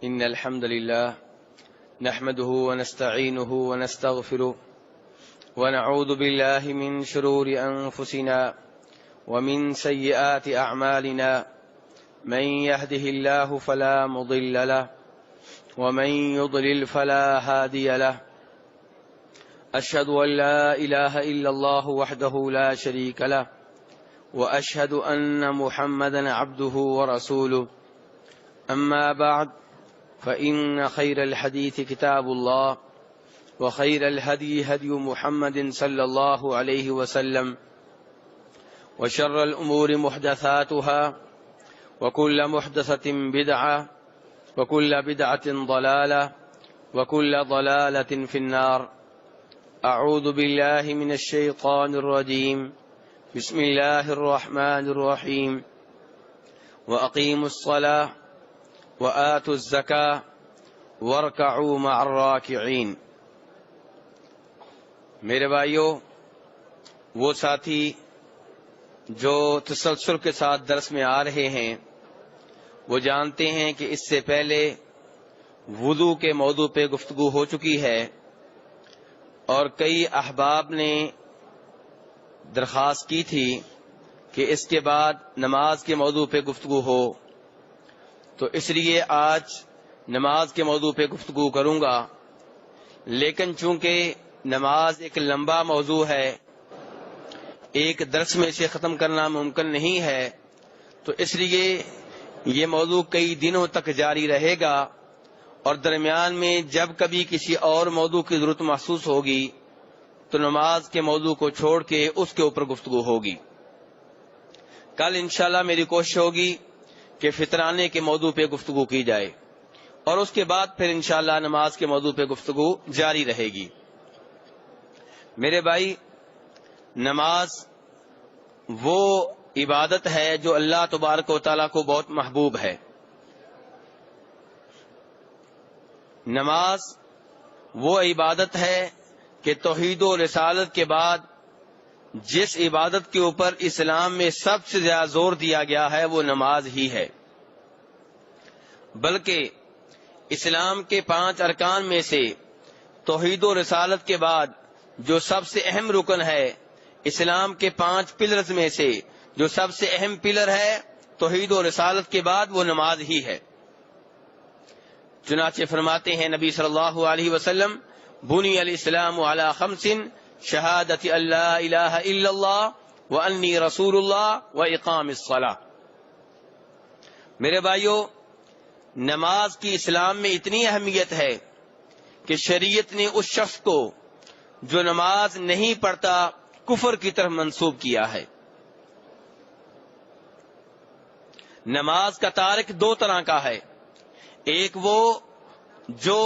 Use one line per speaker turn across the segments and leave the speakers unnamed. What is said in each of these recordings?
إن الحمد لله نحمده ونستعينه ونستغفره ونعوذ بالله من شرور أنفسنا ومن سيئات أعمالنا من يهده الله فلا مضل له ومن يضلل فلا هادي له أشهد أن لا إله إلا الله وحده لا شريك له وأشهد أن محمدا عبده ورسوله أما بعد فإن خير الحديث كتاب الله وخير الهدي هدي محمد صلى الله عليه وسلم وشر الأمور محدثاتها وكل محدثة بدعة وكل بدعة ضلالة وكل ضلالة في النار. أعوذ بالله من الشيطان الرجيم. بسم الله الرحمن الرحيم. وأقيموا الصلاة وآتوا الزكاة واركعوا مع الراكعين. میرے بھائیو، وہ ساتھی جو تسلسل کے ساتھ درس میں آ رہے ہیں وہ جانتے ہیں کہ اس سے پہلے وضو کے موضوع پہ گفتگو ہو چکی ہے اور کئی احباب نے درخواست کی تھی کہ اس کے بعد نماز کے موضوع پہ گفتگو ہو، تو اس لیے آج نماز کے موضوع پہ گفتگو کروں گا. لیکن چونکہ نماز ایک لمبا موضوع ہے، ایک درس میں سے ختم کرنا ممکن نہیں ہے، تو اس لیے یہ موضوع کئی دنوں تک جاری رہے گا اور درمیان میں جب کبھی کسی اور موضوع کی ضرورت محسوس ہوگی تو نماز کے موضوع کو چھوڑ کے اس کے اوپر گفتگو ہوگی. کل انشاءاللہ میری کوشش ہوگی کہ فطرانے کے موضوع پہ گفتگو کی جائے اور اس کے بعد پھر انشاءاللہ نماز کے موضوع پہ گفتگو جاری رہے گی. میرے بھائی، نماز وہ عبادت ہے جو اللہ تبارک و تعالیٰ کو بہت محبوب ہے. نماز وہ عبادت ہے کہ توحید و رسالت کے بعد جس عبادت کے اوپر اسلام میں سب سے زیادہ زور دیا گیا ہے وہ نماز ہی ہے. بلکہ اسلام کے 5 ارکان میں سے توحید و رسالت کے بعد جو سب سے اہم رکن ہے، اسلام کے 5 پلرز میں سے جو سب سے اہم پلر ہے توحید و رسالت کے بعد وہ نماز ہی ہے. چنانچہ فرماتے ہیں نبی صلی اللہ علیہ وسلم، بنی الاسلام علی 5 شہادت اللہ الہ الا اللہ وانی رسول اللہ واقام الصلاۃ. میرے بھائیو، نماز کی اسلام میں اتنی اہمیت ہے کہ شریعت نے اس شخص کو جو نماز نہیں پڑھتا کفر کی طرف منسوب کیا ہے. نماز کا تارک 2 طرح کا ہے. ایک وہ جو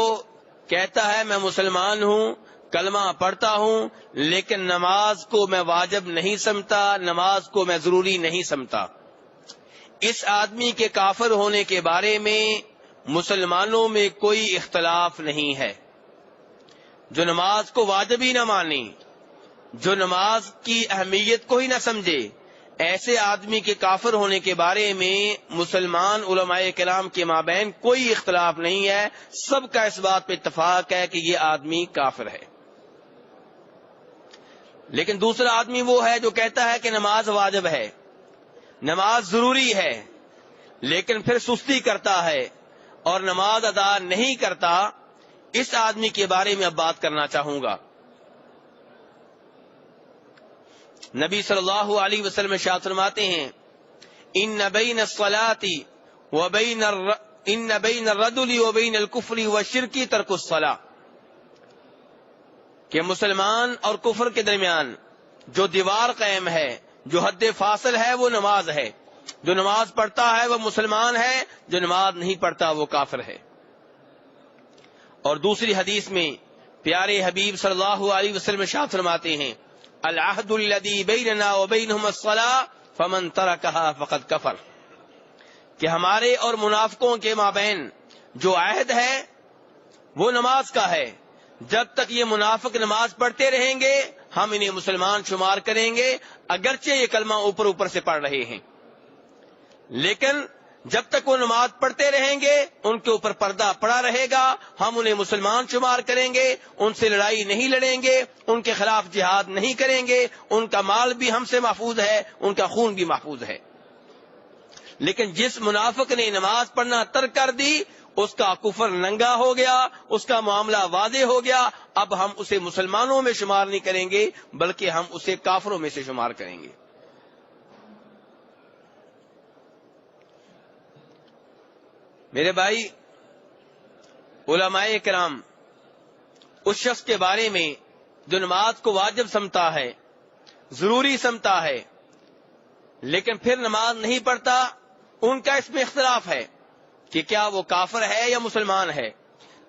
کہتا ہے میں مسلمان ہوں، کلمہ پڑھتا ہوں، لیکن نماز کو میں واجب نہیں سمجھتا، نماز کو میں ضروری نہیں سمجھتا. اس آدمی کے کافر ہونے کے بارے میں مسلمانوں میں کوئی اختلاف نہیں ہے. جو نماز کو واجب ہی نہ مانے، جو نماز کی اہمیت کو ہی نہ سمجھے، ایسے آدمی کے کافر ہونے کے بارے میں مسلمان علماء کرام کے مابین کوئی اختلاف نہیں ہے. سب کا اس بات پہ اتفاق ہے کہ یہ آدمی کافر ہے. لیکن دوسرا آدمی وہ ہے جو کہتا ہے کہ نماز واجب ہے، نماز ضروری ہے، لیکن پھر سستی کرتا ہے اور نماز ادا نہیں کرتا. اس آدمی کے بارے میں اب بات کرنا چاہوں گا. نبی صلی اللہ علیہ وسلم ارشاد فرماتے ہیں، ان بین الصلاۃ ان بین الرجل وبین الکفر والشرک ترک الصلاۃ، کہ مسلمان اور کفر کے درمیان جو دیوار قائم ہے، جو حد فاصل ہے، وہ نماز ہے. جو نماز پڑھتا ہے وہ مسلمان ہے، جو نماز نہیں پڑھتا وہ کافر ہے. اور دوسری حدیث میں پیارے حبیب صلی اللہ علیہ وسلم ارشاد فرماتے ہیں، العہد الذی بیننا وبینہم الصلاۃ فمن ترکھا فقد کفر، کہ ہمارے اور منافقوں کے مابین جو عہد ہے وہ نماز کا ہے. جب تک یہ منافق نماز پڑھتے رہیں گے ہم انہیں مسلمان شمار کریں گے، اگرچہ یہ کلمہ اوپر اوپر سے پڑھ رہے ہیں. لیکن جب تک وہ نماز پڑھتے رہیں گے ان کے اوپر پردہ پڑا رہے گا، ہم انہیں مسلمان شمار کریں گے، ان سے لڑائی نہیں لڑیں گے، ان کے خلاف جہاد نہیں کریں گے، ان کا مال بھی ہم سے محفوظ ہے، ان کا خون بھی محفوظ ہے۔ لیکن جس منافق نے نماز پڑھنا ترک کر دی، اس کا کفر ننگا ہو گیا، اس کا معاملہ واضح ہو گیا، اب ہم اسے مسلمانوں میں شمار نہیں کریں گے بلکہ ہم اسے کافروں میں سے شمار کریں گے۔ میرے بھائی، علماء کرام اس شخص کے بارے میں جو نماز کو واجب سمجھتا ہے، ضروری سمجھتا ہے، لیکن پھر نماز نہیں پڑھتا، ان کا اس میں اختلاف ہے کہ کیا وہ کافر ہے یا مسلمان ہے۔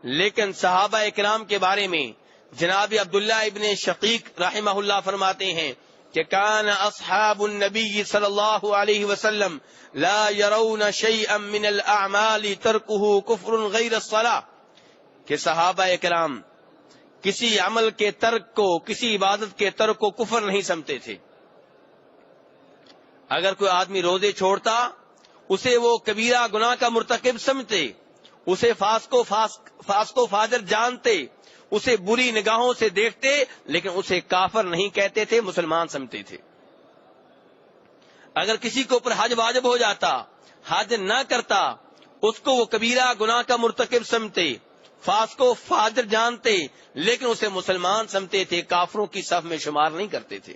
لیکن صحابہ کرام کے بارے میں جناب عبداللہ ابن شقیق رحمہ اللہ فرماتے ہیں کہ کان اصحاب النبی صلی اللہ علیہ وسلم لا يرون شيئا من الاعمال ترکه کفر غیر الصلاة، کہ صحابہ کرام کسی عمل کے ترک کو، کسی عبادت کے ترک کو کفر نہیں سمجھتے تھے۔ اگر کوئی آدمی روزے چھوڑتا اسے وہ کبیرہ گناہ کا مرتکب سمجھتے، اسے فاسق و فاجر جانتے، اسے بری نگاہوں سے دیکھتے، لیکن اسے کافر نہیں کہتے تھے، مسلمان سمجھتے تھے۔ اگر کسی کے اوپر حج واجب ہو جاتا، حج نہ کرتا، اس کو وہ کبیرہ گناہ کا مرتکب سمجھتے، فاسق و فاجر جانتے، لیکن اسے مسلمان سمجھتے تھے، کافروں کی صف میں شمار نہیں کرتے تھے۔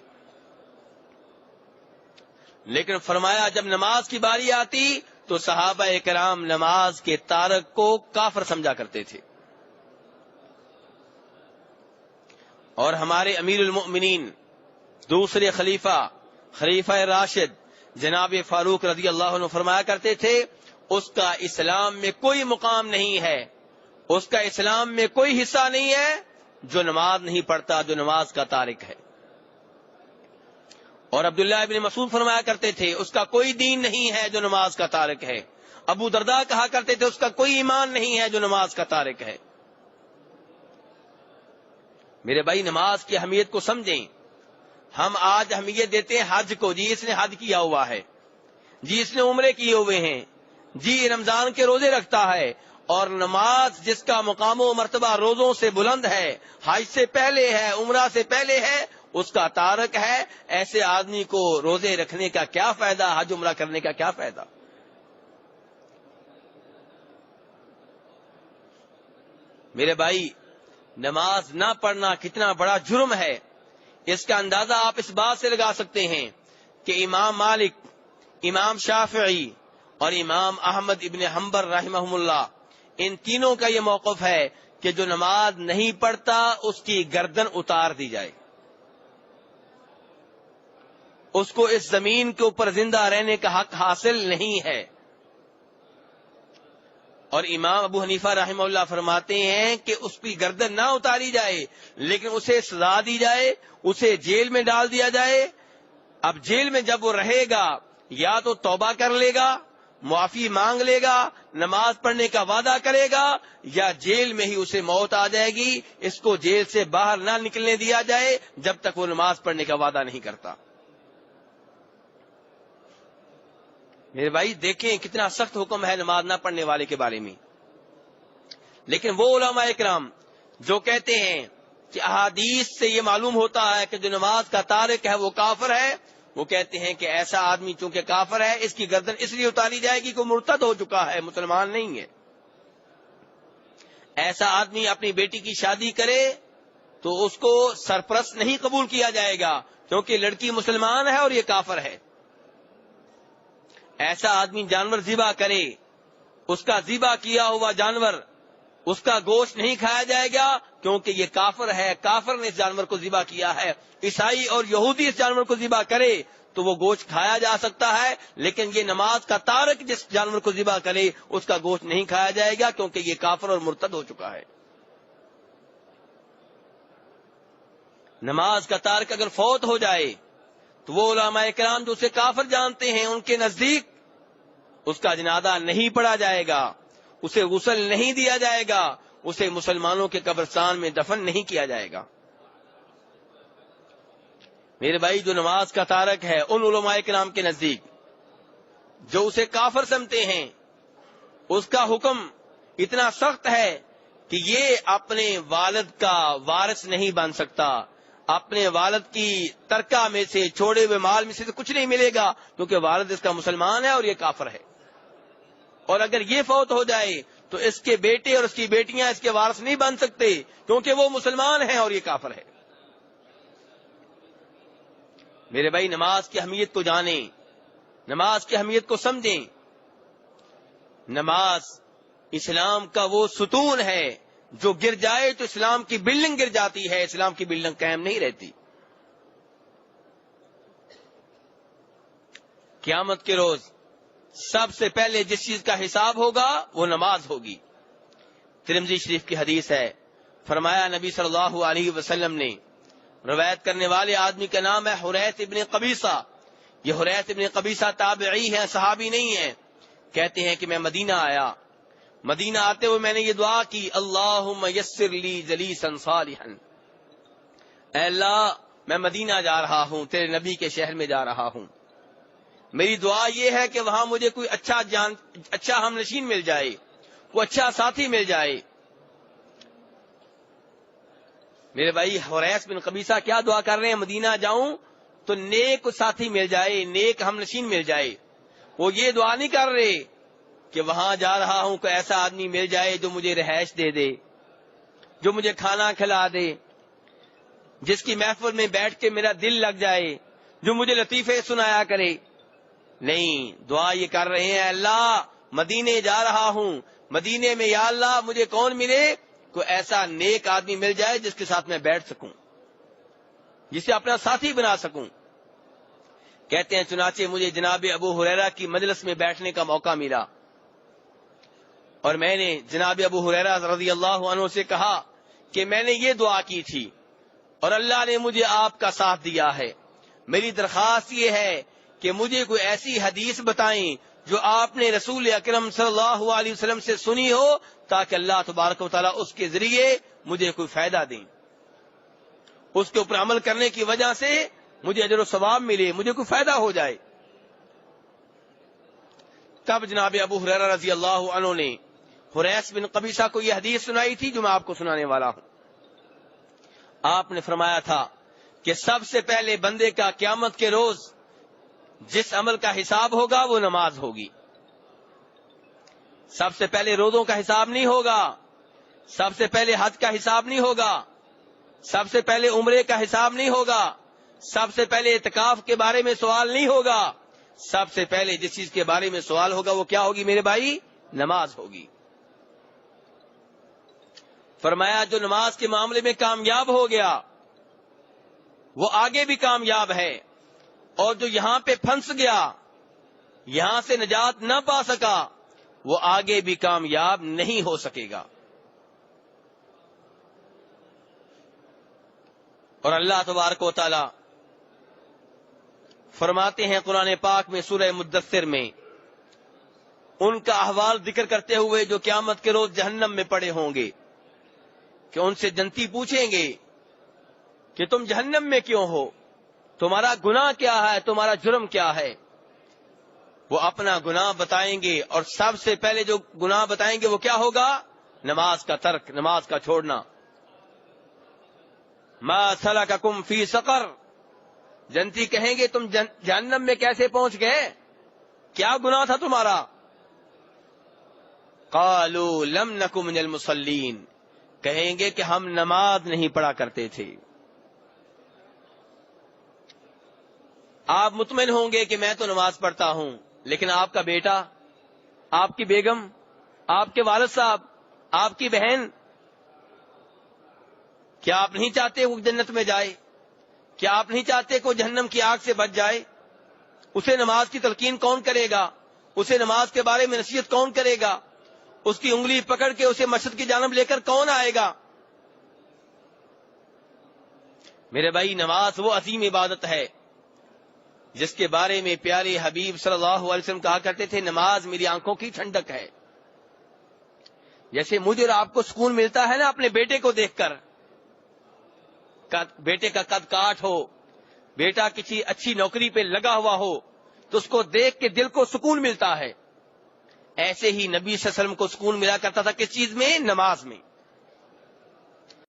لیکن فرمایا جب نماز کی باری آتی تو صحابہ کرام نماز کے تارک کو کافر سمجھا کرتے تھے۔ اور ہمارے امیر المؤمنین دوسرے خلیفہ راشد جناب فاروق رضی اللہ عنہ فرمایا کرتے تھے، اس کا اسلام میں کوئی مقام نہیں ہے، اس کا اسلام میں کوئی حصہ نہیں ہے جو نماز نہیں پڑھتا، جو نماز کا تارک ہے۔ اور عبداللہ ابن مسعود فرمایا کرتے تھے اس کا کوئی دین نہیں ہے جو نماز کا تارک ہے۔ ابو درداء کہا کرتے تھے اس کا کوئی ایمان نہیں ہے جو نماز کا تارک ہے۔ میرے بھائی، نماز کی اہمیت کو سمجھیں۔ ہم آج اہمیت دیتے ہیں حج کو، جی اس نے حج کیا ہوا ہے، جی اس نے عمرے کیے ہوئے ہیں، جی رمضان کے روزے رکھتا ہے، اور نماز جس کا مقام و مرتبہ روزوں سے بلند ہے، حج سے پہلے ہے، عمرہ سے پہلے ہے، اس کا تارک ہے۔ ایسے آدمی کو روزے رکھنے کا کیا فائدہ، حج عمرہ کرنے کا کیا فائدہ؟ میرے بھائی، نماز نہ پڑھنا کتنا بڑا جرم ہے، اس کا اندازہ آپ اس بات سے لگا سکتے ہیں کہ امام مالک، امام شافعی اور امام احمد ابن حنبل رحمہم اللہ، ان تینوں کا یہ موقف ہے کہ جو نماز نہیں پڑھتا اس کی گردن اتار دی جائے، اس کو اس زمین کے اوپر زندہ رہنے کا حق حاصل نہیں ہے۔ اور امام ابو حنیفہ رحمہ اللہ فرماتے ہیں کہ اس کی گردن نہ اتاری جائے، لیکن اسے سزا دی جائے، اسے جیل میں ڈال دیا جائے۔ اب جیل میں جب وہ رہے گا یا تو توبہ کر لے گا، معافی مانگ لے گا، نماز پڑھنے کا وعدہ کرے گا، یا جیل میں ہی اسے موت آ جائے گی۔ اس کو جیل سے باہر نہ نکلنے دیا جائے جب تک وہ نماز پڑھنے کا وعدہ نہیں کرتا۔ میرے بھائی دیکھیں کتنا سخت حکم ہے نماز نہ پڑھنے والے کے بارے میں۔ لیکن وہ علماء اکرام جو کہتے ہیں کہ احادیث سے یہ معلوم ہوتا ہے کہ جو نماز کا تارک ہے وہ کافر ہے، وہ کہتے ہیں کہ ایسا آدمی چونکہ کافر ہے اس کی گردن اس لیے اتاری جائے گی کہ وہ مرتد ہو چکا ہے، مسلمان نہیں ہے۔ ایسا آدمی اپنی بیٹی کی شادی کرے تو اس کو سرپرست نہیں قبول کیا جائے گا کیونکہ لڑکی مسلمان ہے اور یہ کافر ہے۔ ایسا آدمی جانور ذبح کرے، اس کا ذبح کیا ہوا جانور، اس کا گوشت نہیں کھایا جائے گا کیونکہ یہ کافر ہے، کافر نے اس جانور کو ذبح کیا ہے۔ عیسائی اور یہودی اس جانور کو ذبح کرے تو وہ گوشت کھایا جا سکتا ہے، لیکن یہ نماز کا تارک جس جانور کو ذبح کرے اس کا گوشت نہیں کھایا جائے گا کیونکہ یہ کافر اور مرتد ہو چکا ہے۔ نماز کا تارک اگر فوت ہو جائے تو وہ علماء کرام جو اسے کافر جانتے ہیں ان کے نزدیک اس کا جنازہ نہیں پڑھا جائے گا، اسے غسل نہیں دیا جائے گا، اسے مسلمانوں کے قبرستان میں دفن نہیں کیا جائے گا۔ میرے بھائی جو نماز کا تارک ہے ان علماء کرام کے نزدیک جو اسے کافر سمجھتے ہیں اس کا حکم اتنا سخت ہے کہ یہ اپنے والد کا وارث نہیں بن سکتا، اپنے والد کی ترکہ میں سے چھوڑے ہوئے مال میں سے کچھ نہیں ملے گا، کیونکہ والد اس کا مسلمان ہے اور یہ کافر ہے، اور اگر یہ فوت ہو جائے تو اس کے بیٹے اور اس کی بیٹیاں اس کے وارث نہیں بن سکتے، کیونکہ وہ مسلمان ہیں اور یہ کافر ہے۔ میرے بھائی، نماز کی اہمیت کو جانیں، نماز کی اہمیت کو سمجھیں۔ نماز اسلام کا وہ ستون ہے جو گر جائے تو اسلام کی بلڈنگ گر جاتی ہے، اسلام کی بلڈنگ قائم نہیں رہتی۔ قیامت کے روز سب سے پہلے جس چیز کا حساب ہوگا وہ نماز ہوگی۔ ترمذی شریف کی حدیث ہے، فرمایا نبی صلی اللہ علیہ وسلم نے، روایت کرنے والے آدمی کا نام ہے حریث ابن قبیصہ۔ یہ حریث ابن قبیصہ تابعی ہیں، صحابی نہیں ہیں۔ کہتے ہیں کہ میں مدینہ آیا، مدینہ آتے ہوئے میں نے یہ دعا کی، اللہم یسر لی جلیسا صالحا، اے اللہ میں مدینہ جا رہا ہوں، تیرے نبی کے شہر میں جا رہا ہوں، میری دعا یہ ہے کہ وہاں مجھے کوئی اچھا ہم نشین مل جائے، کوئی اچھا ساتھی مل جائے۔ میرے بھائی، حریث بن قبیصہ کیا دعا کر رہے ہیں؟ مدینہ جاؤں تو نیک ساتھی مل جائے، نیک ہم نشین مل جائے۔ وہ یہ دعا نہیں کر رہے کہ وہاں جا رہا ہوں کوئی ایسا آدمی مل جائے جو مجھے رہائش دے دے، جو مجھے کھانا کھلا دے، جس کی محفل میں بیٹھ کے میرا دل لگ جائے، جو مجھے لطیفے سنایا کرے۔ نہیں، دعا یہ کر رہے ہیں، اللہ مدینے جا رہا ہوں، مدینے میں یا اللہ مجھے کون ملے؟ کوئی ایسا نیک آدمی مل جائے جس کے ساتھ میں بیٹھ سکوں، جسے اپنا ساتھی بنا سکوں۔ کہتے ہیں چنانچہ مجھے جناب ابو ہریرہ کی مجلس میں بیٹھنے کا موقع ملا، اور میں نے جناب ابو ہریرہ رضی اللہ عنہ سے کہا کہ میں نے یہ دعا کی تھی اور اللہ نے مجھے آپ کا ساتھ دیا ہے، میری درخواست یہ ہے کہ مجھے کوئی ایسی حدیث بتائیں جو آپ نے رسول اکرم صلی اللہ علیہ وسلم سے سنی ہو، تاکہ اللہ تبارک و تعالیٰ اس کے ذریعے مجھے کوئی فائدہ دیں، اس کے اوپر عمل کرنے کی وجہ سے مجھے اجر و ثواب ملے، مجھے کوئی فائدہ ہو جائے۔ تب جناب ابو ہریرہ رضی اللہ عنہ نے حریث بن قبیصہ کو یہ حدیث سنائی تھی جو میں آپ کو سنانے والا ہوں۔ آپ نے فرمایا تھا کہ سب سے پہلے بندے کا قیامت کے روز جس عمل کا حساب ہوگا وہ نماز ہوگی۔ سب سے پہلے روزوں کا حساب نہیں ہوگا، سب سے پہلے حج کا حساب نہیں ہوگا، سب سے پہلے عمرے کا حساب نہیں ہوگا، سب سے پہلے اعتکاف کے بارے میں سوال نہیں ہوگا، سب سے پہلے جس چیز کے بارے میں سوال ہوگا وہ کیا ہوگی میرے بھائی؟ نماز ہوگی۔ فرمایا جو نماز کے معاملے میں کامیاب ہو گیا وہ آگے بھی کامیاب ہے، اور جو یہاں پہ پھنس گیا، یہاں سے نجات نہ پا سکا، وہ آگے بھی کامیاب نہیں ہو سکے گا۔ اور اللہ تبارک و تعالی فرماتے ہیں قرآن پاک میں سورہ مدثر میں، ان کا احوال ذکر کرتے ہوئے جو قیامت کے روز جہنم میں پڑے ہوں گے، کہ ان سے جنتی پوچھیں گے کہ تم جہنم میں کیوں ہو؟ تمہارا گناہ کیا ہے؟ تمہارا جرم کیا ہے؟ وہ اپنا گناہ بتائیں گے، اور سب سے پہلے جو گناہ بتائیں گے وہ کیا ہوگا؟ نماز کا ترک، نماز کا چھوڑنا۔ ما سلککم فی سقر، جنتی کہیں گے تم جہنم میں کیسے پہنچ گئے؟ کیا گناہ تھا تمہارا؟ قالوا لم نک من المصلین، کہیں گے کہ ہم نماز نہیں پڑھا کرتے تھے۔ آپ مطمئن ہوں گے کہ میں تو نماز پڑھتا ہوں، لیکن آپ کا بیٹا، آپ کی بیگم، آپ کے والد صاحب، آپ کی بہن، کیا آپ نہیں چاہتے وہ جنت میں جائے؟ کیا آپ نہیں چاہتے کہ وہ جہنم کی آگ سے بچ جائے؟ اسے نماز کی تلقین کون کرے گا؟ اسے نماز کے بارے میں نصیحت کون کرے گا؟ اس کی انگلی پکڑ کے اسے مسجد کی جانب لے کر کون آئے گا؟ میرے بھائی، نماز وہ عظیم عبادت ہے جس کے بارے میں پیارے حبیب صلی اللہ علیہ وسلم کہا کرتے تھے، نماز میری آنکھوں کی ٹھنڈک ہے۔ جیسے مجھے اور آپ کو سکون ملتا ہے نا اپنے بیٹے کو دیکھ کر، بیٹے کا قد کاٹ ہو، بیٹا کسی اچھی نوکری پہ لگا ہوا ہو، تو اس کو دیکھ کے دل کو سکون ملتا ہے. ایسے ہی نبی صلی اللہ علیہ وسلم کو سکون ملا کرتا تھا کس چیز میں؟ نماز میں.